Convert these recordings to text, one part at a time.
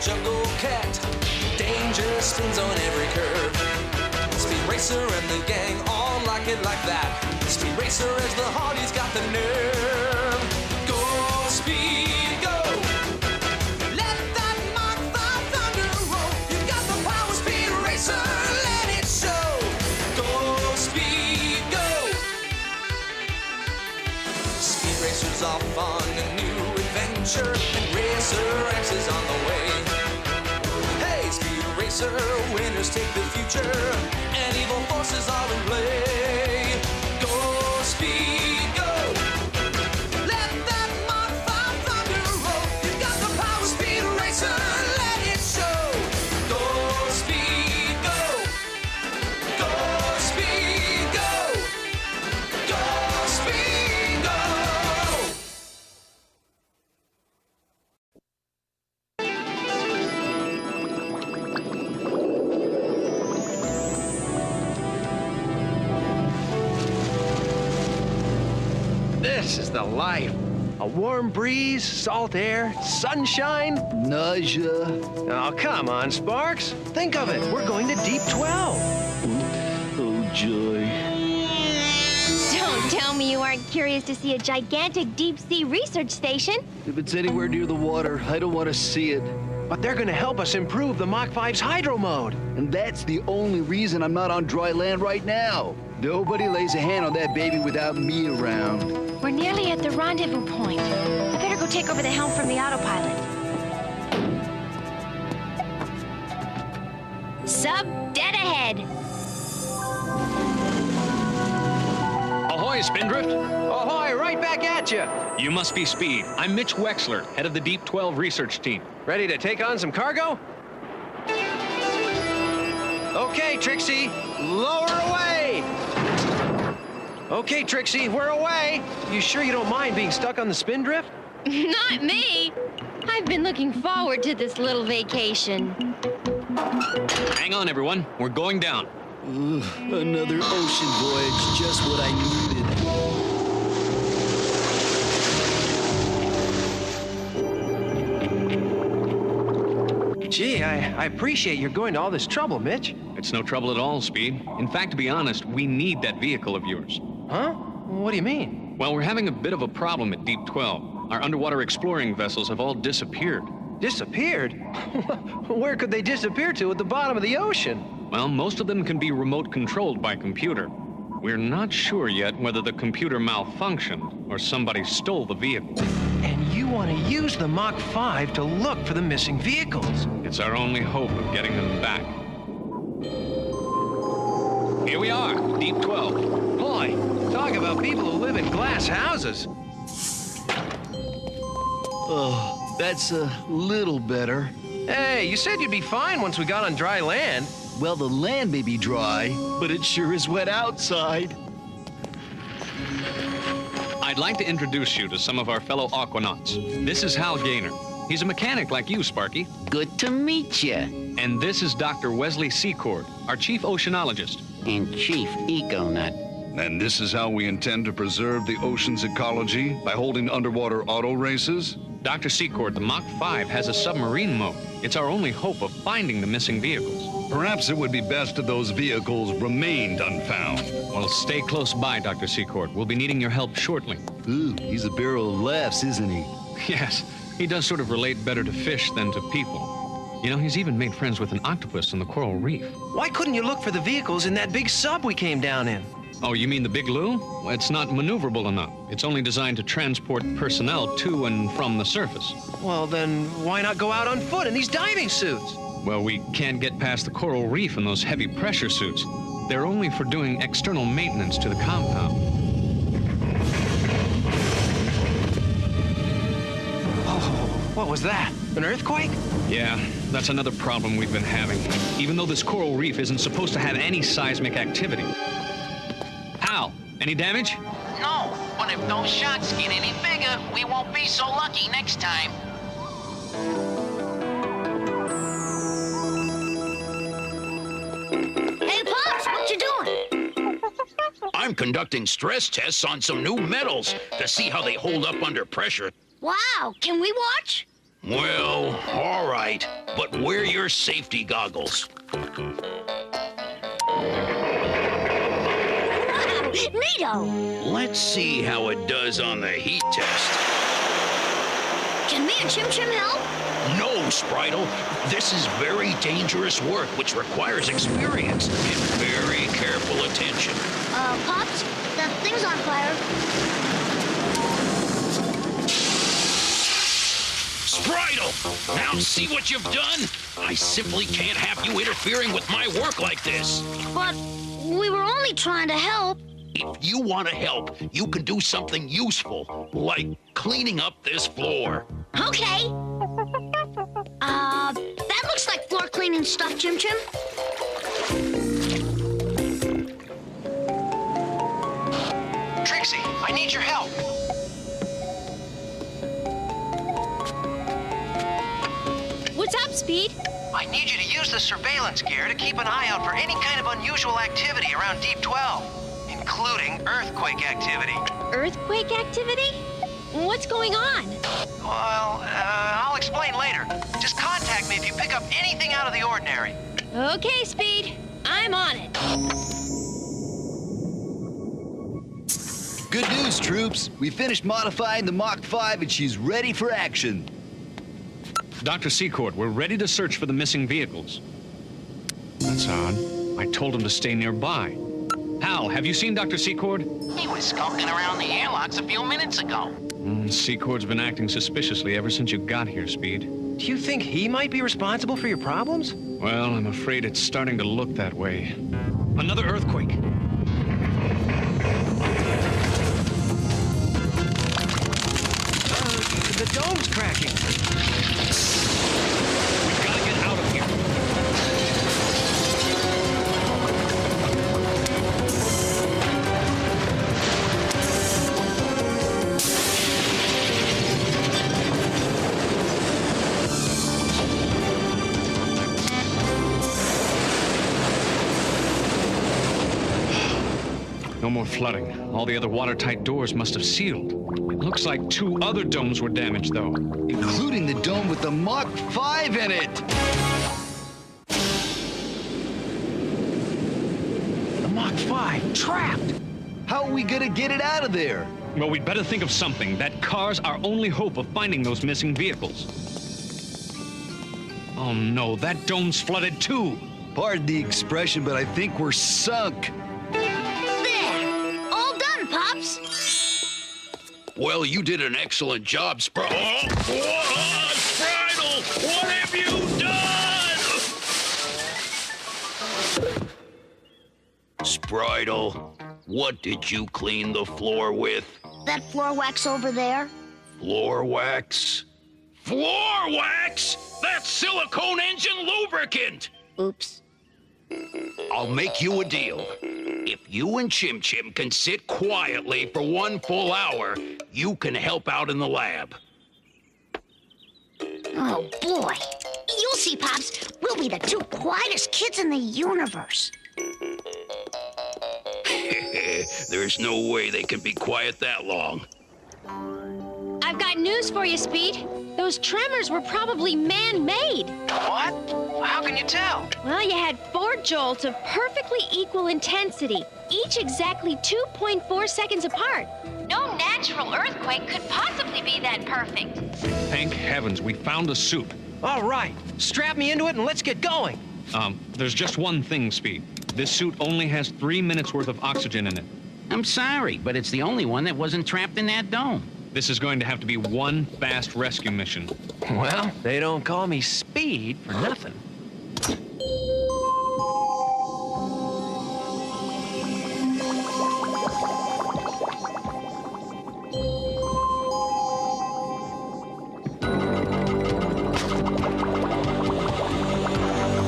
jungle cat. Danger stings on every curve. Speed Racer and the gang all like it like that. Speed Racer as the heart, he's got the nerve. Go, Speed, go. Let that Mach 5 thunder roll. You got the power, Speed Racer, let it show. Go, Speed, go. Speed Racer's off on a new adventure, and Racer X is on the way. Hey, Speed Racer, winners take the future, and evil forces are in play. Go, Speed, go. Let that Mach 5 thunder roll. You got the power, Speed Racer, let it show. Go, Speed, go. Go, Speed, go. Go, Speed, go. This is the life. A warm breeze, salt air, sunshine. Nausea. Oh, come on, Sparks. Think of it. We're going to Deep 12. Oh, joy. Don't tell me you aren't curious to see a gigantic deep-sea research station. If it's anywhere near the water, I don't want to see it. But they're going to help us improve the Mach 5's hydro mode. And that's the only reason I'm not on dry land right now. Nobody lays a hand on that baby without me around. We're nearly at the rendezvous point. I better go take over the helm from the autopilot. Sub dead ahead. Ahoy, Spindrift. Ahoy, right back at you. You must be Speed. I'm Mitch Wexler, head of the Deep 12 research team. Ready to take on some cargo? Okay, Trixie, lower away. Okay, Trixie, we're away. You sure you don't mind being stuck on the Spindrift? Not me. I've been looking forward to this little vacation. Hang on, everyone. We're going down. Ugh, another ocean voyage, just what I needed. Gee, I appreciate you're going to all this trouble, Mitch. It's no trouble at all, Speed. In fact, to be honest, we need that vehicle of yours. Huh? What do you mean? Well, we're having a bit of a problem at Deep 12. Our underwater exploring vessels have all disappeared. Disappeared? Where could they disappear to at the bottom of the ocean? Well, most of them can be remote controlled by computer. We're not sure yet whether the computer malfunctioned or somebody stole the vehicle. And you want to use the Mach 5 to look for the missing vehicles? It's our only hope of getting them back. Here we are, Deep 12. Boy, talk about people who live in glass houses. Oh, that's a little better. Hey, you said you'd be fine once we got on dry land. Well, the land may be dry, but it sure is wet outside. I'd like to introduce you to some of our fellow aquanauts. This is Hal Gaynor. He's a mechanic like you, Sparky. Good to meet you. And this is Dr. Wesley Secord, our chief oceanologist. And Chief Econut. And this is how we intend to preserve the ocean's ecology by holding underwater auto races? Dr. Secord, the Mach 5 has a submarine mode. It's our only hope of finding the missing vehicles. Perhaps it would be best if those vehicles remained unfound. Well, stay close by, Dr. Secord. We'll be needing your help shortly. Ooh, he's a barrel of laughs, isn't he? Yes, he does sort of relate better to fish than to people. You know, he's even made friends with an octopus in the coral reef. Why couldn't you look for the vehicles in that big sub we came down in? Oh, you mean the Big Lou? Well, it's not maneuverable enough. It's only designed to transport personnel to and from the surface. Well, then why not go out on foot in these diving suits? Well, we can't get past the coral reef in those heavy pressure suits. They're only for doing external maintenance to the compound. Oh, what was that? An earthquake? Yeah, that's another problem we've been having. Even though this coral reef isn't supposed to have any seismic activity. Hal, any damage? No, but if those shots get any bigger, we won't be so lucky next time. Hey, Pops, what you doing? I'm conducting stress tests on some new metals to see how they hold up under pressure. Wow, can we watch? Well, all right, but wear your safety goggles. Wow, neato! Let's see how it does on the heat test. Can me and Chim Chim help? No, Spritle. This is very dangerous work which requires experience and very careful attention. Pops, that thing's on fire. Spritle! Now see what you've done? I simply can't have you interfering with my work like this. But we were only trying to help. If you want to help, you can do something useful, like cleaning up this floor. Okay. That looks like floor cleaning stuff, Chim Chim. Trixie, I need your help. What's up, Speed? I need you to use the surveillance gear to keep an eye out for any kind of unusual activity around Deep 12, including earthquake activity. Earthquake activity? What's going on? Well, I'll explain later. Just contact me if you pick up anything out of the ordinary. Okay, Speed. I'm on it. Good news, troops. We finished modifying the Mach 5 and she's ready for action. Dr. Secord, we're ready to search for the missing vehicles. That's odd. I told him to stay nearby. Hal, have you seen Dr. Secord? He was skulking around the airlocks a few minutes ago. Secord's been acting suspiciously ever since you got here, Speed. Do you think he might be responsible for your problems? Well, I'm afraid it's starting to look that way. Another earthquake. The dome's cracking. We've got to get out of here. No more flooding. All the other watertight doors must have sealed. It looks like 2 other domes were damaged, though. Including the dome with the Mach 5 in it. The Mach 5 trapped. How are we gonna get it out of there? Well, we'd better think of something. That car's our only hope of finding those missing vehicles. Oh no, that dome's flooded too. Pardon the expression, but I think we're sunk. There! All done, Pops! Well, you did an excellent job, Spritle. Oh, Spritle! What have you done? Spritle, what did you clean the floor with? That floor wax over there? Floor wax? Floor wax? That's silicone engine lubricant! Oops. I'll make you a deal. If you and Chim Chim can sit quietly for 1 full hour, you can help out in the lab. Oh, boy. You'll see, Pops. We'll be the 2 quietest kids in the universe. There's no way they can be quiet that long. I've got news for you, Speed. Those tremors were probably man-made. What? How can you tell? Well, you had 4 jolts of perfectly equal intensity, each exactly 2.4 seconds apart. No natural earthquake could possibly be that perfect. Thank heavens, we found a suit. All right, strap me into it and let's get going. There's just one thing, Speed. This suit only has 3 minutes worth of oxygen in it. I'm sorry, but it's the only one that wasn't trapped in that dome. This is going to have to be one fast rescue mission. Well, they don't call me Speed for nothing.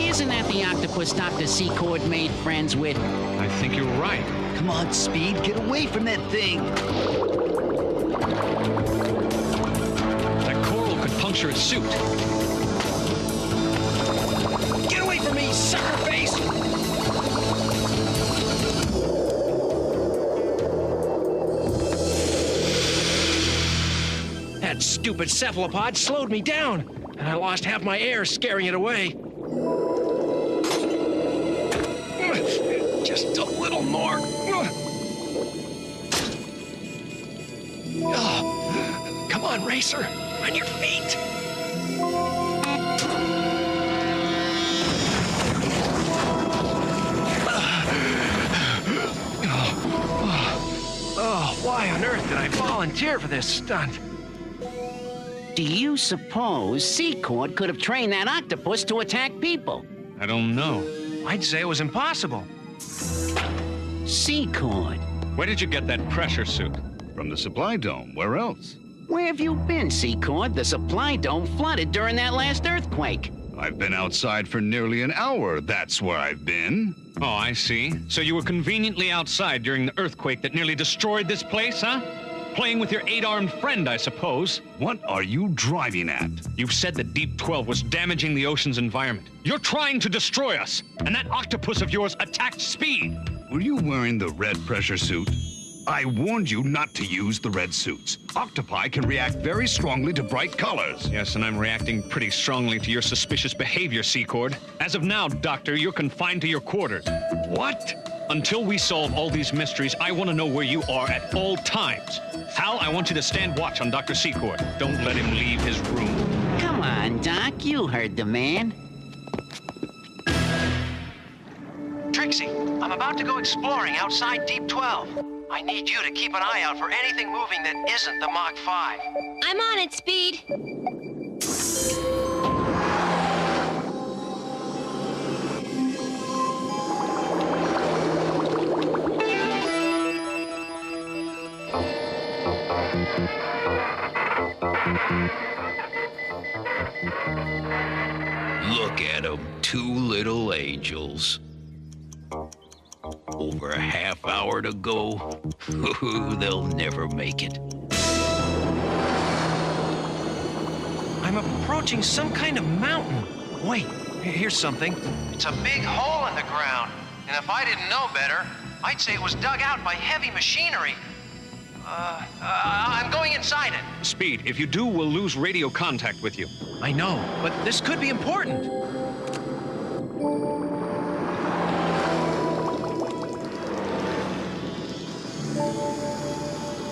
Isn't that the octopus Dr. Secord made friends with? I think you're right. Come on, Speed, get away from that thing. That coral could puncture his suit. Get away from me, sucker face! That stupid cephalopod slowed me down, and I lost half my air scaring it away. Just a little more. Oh, come on, Racer. On your feet. Oh, why on earth did I volunteer for this stunt? Do you suppose Secord could have trained that octopus to attack people? I don't know. I'd say it was impossible. Secord, Where did you get that pressure suit? From the supply dome. Where else? where have you been, Secord? The supply dome flooded during that last earthquake. I've been outside for nearly an hour. That's where I've been. Oh, I see. So you were conveniently outside during the earthquake that nearly destroyed this place, huh? Playing with your 8-armed friend, I suppose. What are you driving at? You've said that Deep 12 was damaging the ocean's environment. You're trying to destroy us, and that octopus of yours attacked Speed. Were you wearing the red pressure suit? I warned you not to use the red suits. Octopi can react very strongly to bright colors. Yes, and I'm reacting pretty strongly to your suspicious behavior, Secord. As of now, Doctor, you're confined to your quarters. What? Until we solve all these mysteries, I want to know where you are at all times. Hal, I want you to stand watch on Dr. Secord. Don't let him leave his room. Come on, Doc, you heard the man. Trixie, I'm about to go exploring outside Deep 12. I need you to keep an eye out for anything moving that isn't the Mach 5. I'm on it, Speed. Look at them, two little angels. Over a half hour to go. They'll never make it. I'm approaching some kind of mountain. Wait, here's something. It's a big hole in the ground. And if I didn't know better, I'd say it was dug out by heavy machinery. I'm going inside it. Speed, if you do, we'll lose radio contact with you. I know, but this could be important.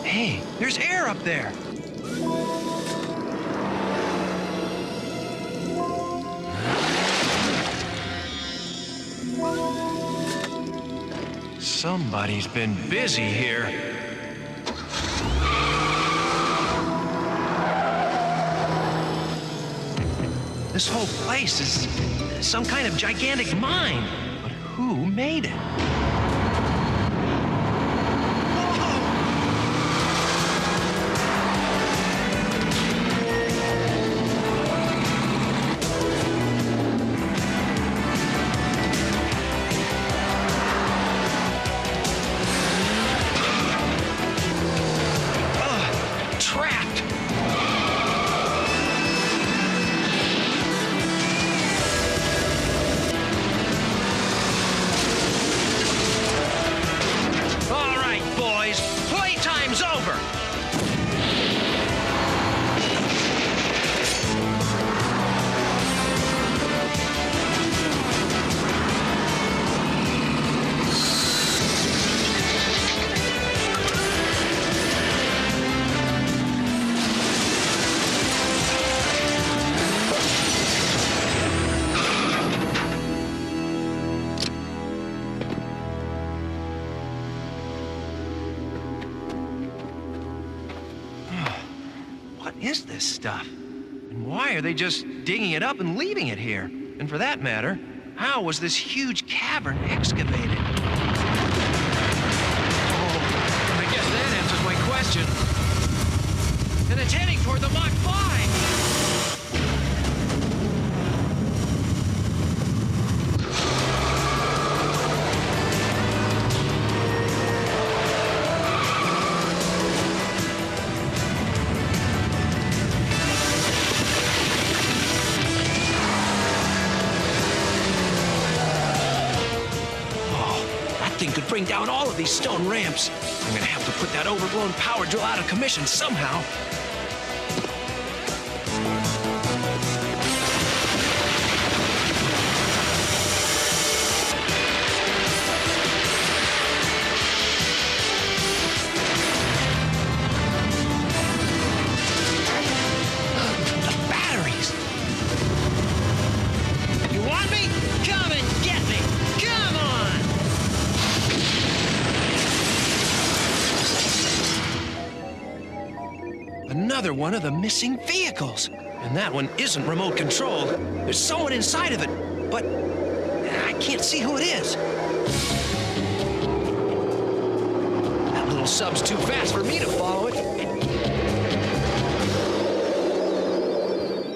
Hey, there's air up there. Somebody's been busy here. This whole place is some kind of gigantic mine. But who made it? Trapped. All right, boys, playtime's over. What is this stuff? And why are they just digging it up and leaving it here? And for that matter, how was this huge cavern excavated? Oh, I guess that answers my question. And it's heading toward the Mach 5! Thing could bring down all of these stone ramps. I'm gonna have to put that overblown power drill out of commission somehow. another one of the missing vehicles. And that one isn't remote controlled. There's someone inside of it, but I can't see who it is. That little sub's too fast for me to follow it.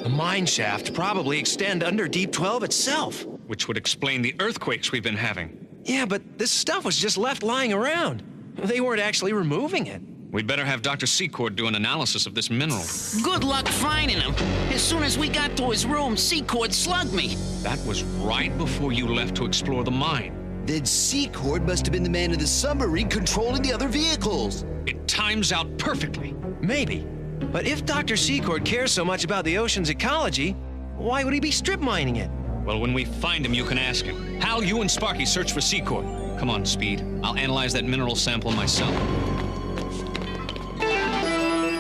The mine shaft probably extend under Deep 12 itself. Which would explain the earthquakes we've been having. Yeah, but this stuff was just left lying around. They weren't actually removing it. We'd better have Dr. Secord do an analysis of this mineral. Good luck finding him. As soon as we got to his room, Secord slugged me. That was right before you left to explore the mine. Then Secord must have been the man in the submarine controlling the other vehicles. It times out perfectly. Maybe. But if Dr. Secord cares so much about the ocean's ecology, why would he be strip mining it? Well, when we find him, you can ask him. Hal, you and Sparky search for Secord. Come on, Speed. I'll analyze that mineral sample myself.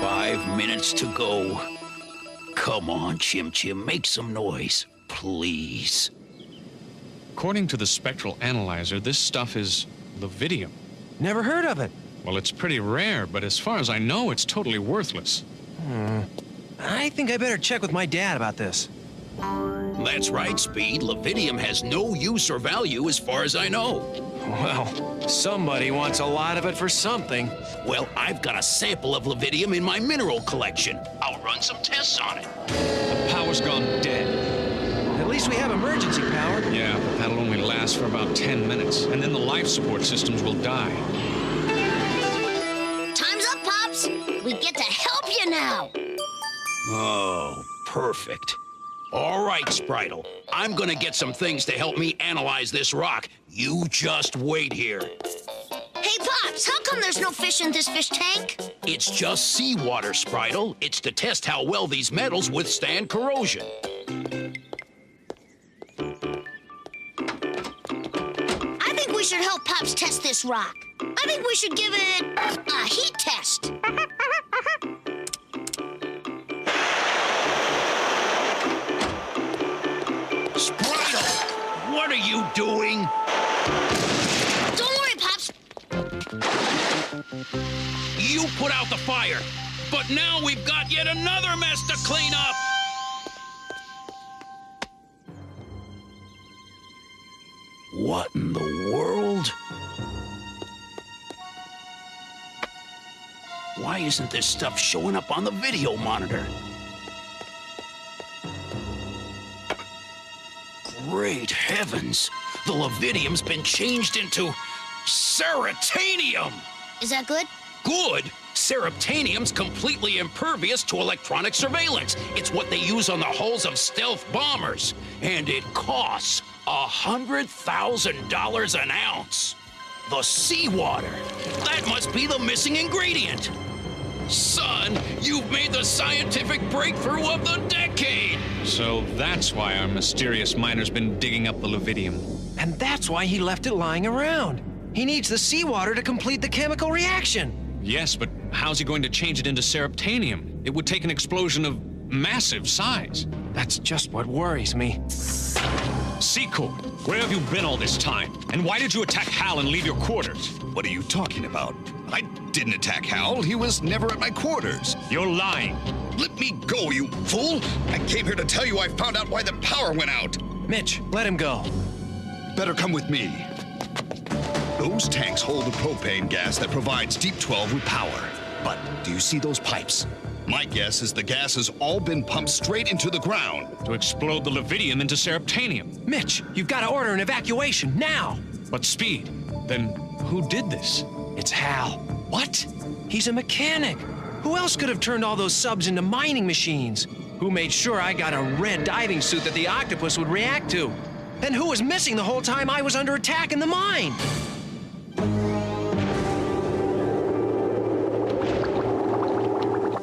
5 minutes to go. Come on, Chim Chim, make some noise, please. According to the spectral analyzer, this stuff is Levidium. Never heard of it. Well, it's pretty rare, but as far as I know, it's totally worthless. I think I better check with my dad about this. That's right, Speed. Levidium has no use or value as far as I know. Well, somebody wants a lot of it for something. Well, I've got a sample of Levidium in my mineral collection. I'll run some tests on it. The power's gone dead. At least we have emergency power. Yeah, but that'll only last for about 10 minutes, and then the life support systems will die. Time's up, Pops. We get to help you now. Oh, perfect. All right, Spritle. I'm gonna get some things to help me analyze this rock. You just wait here. Hey, Pops, how come there's no fish in this fish tank? It's just seawater, Spritle. It's to test how well these metals withstand corrosion. I think we should help Pops test this rock. I think we should give it a heat test. Spritle, what are you doing? Don't worry, Pops. You put out the fire, but now we've got yet another mess to clean up. What in the world? Why isn't this stuff showing up on the video monitor? Great heavens! The Levidium's been changed into Ceratanium! Is that good? Good! Ceratanium's completely impervious to electronic surveillance. It's what they use on the hulls of stealth bombers. And it costs $100,000 an ounce. The seawater. That must be the missing ingredient. Son, you've made the scientific breakthrough of the decade! So that's why our mysterious miner's been digging up the Levidium. And that's why he left it lying around. He needs the seawater to complete the chemical reaction. Yes, but how's he going to change it into Ceratanium? It would take an explosion of massive size. That's just what worries me. Secord, where have you been all this time? And why did you attack Hal and leave your quarters? What are you talking about? I didn't attack Hal. He was never at my quarters. You're lying. Let me go, you fool! I came here to tell you I found out why the power went out. Mitch, let him go. Better come with me. Those tanks hold the propane gas that provides Deep 12 with power. But do you see those pipes? My guess is the gas has all been pumped straight into the ground. To explode the Levidium into Ceratanium. Mitch, you've got to order an evacuation now. But Speed, then who did this? It's Hal. What? He's a mechanic. Who else could have turned all those subs into mining machines? Who made sure I got a red diving suit that the octopus would react to? And who was missing the whole time I was under attack in the mine?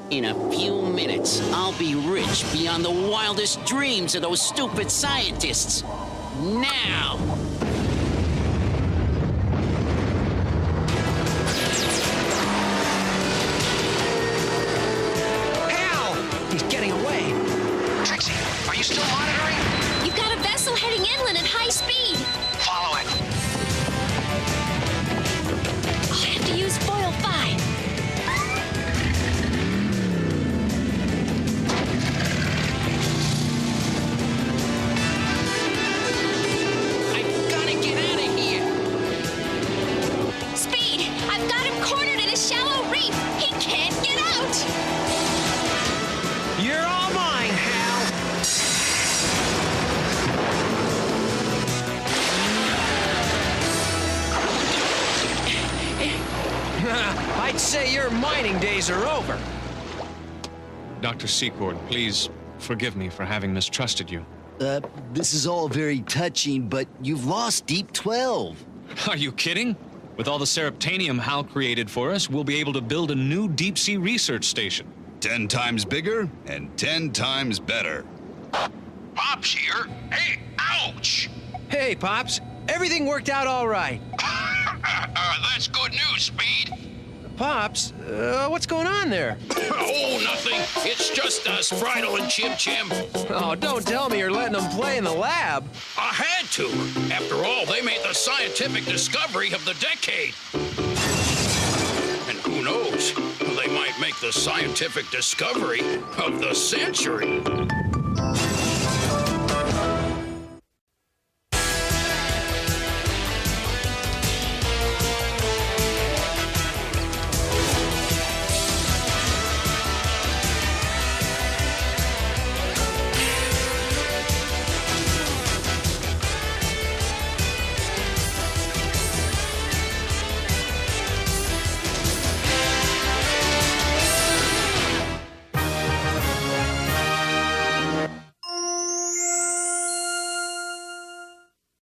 In a few minutes, I'll be rich beyond the wildest dreams of those stupid scientists. Now! Hal! He's getting away. Trixie, are you still monitoring? You've got a vessel heading inland at high speed. Follow it. I'll have to use foil 5. I'd say your mining days are over. Dr. Secord, please forgive me for having mistrusted you. This is all very touching, but you've lost Deep 12. Are you kidding? With all the seraptanium Hal created for us, we'll be able to build a new deep-sea research station. 10 times bigger and 10 times better. Pop's here. Hey, ouch! Hey, Pops. Everything worked out all right. That's good news, Speed. Pops, what's going on there? Oh, nothing. It's just us, Friedel and Chim Chim. Oh, don't tell me you're letting them play in the lab. I had to. After all, they made the scientific discovery of the decade. And who knows? They might make the scientific discovery of the century.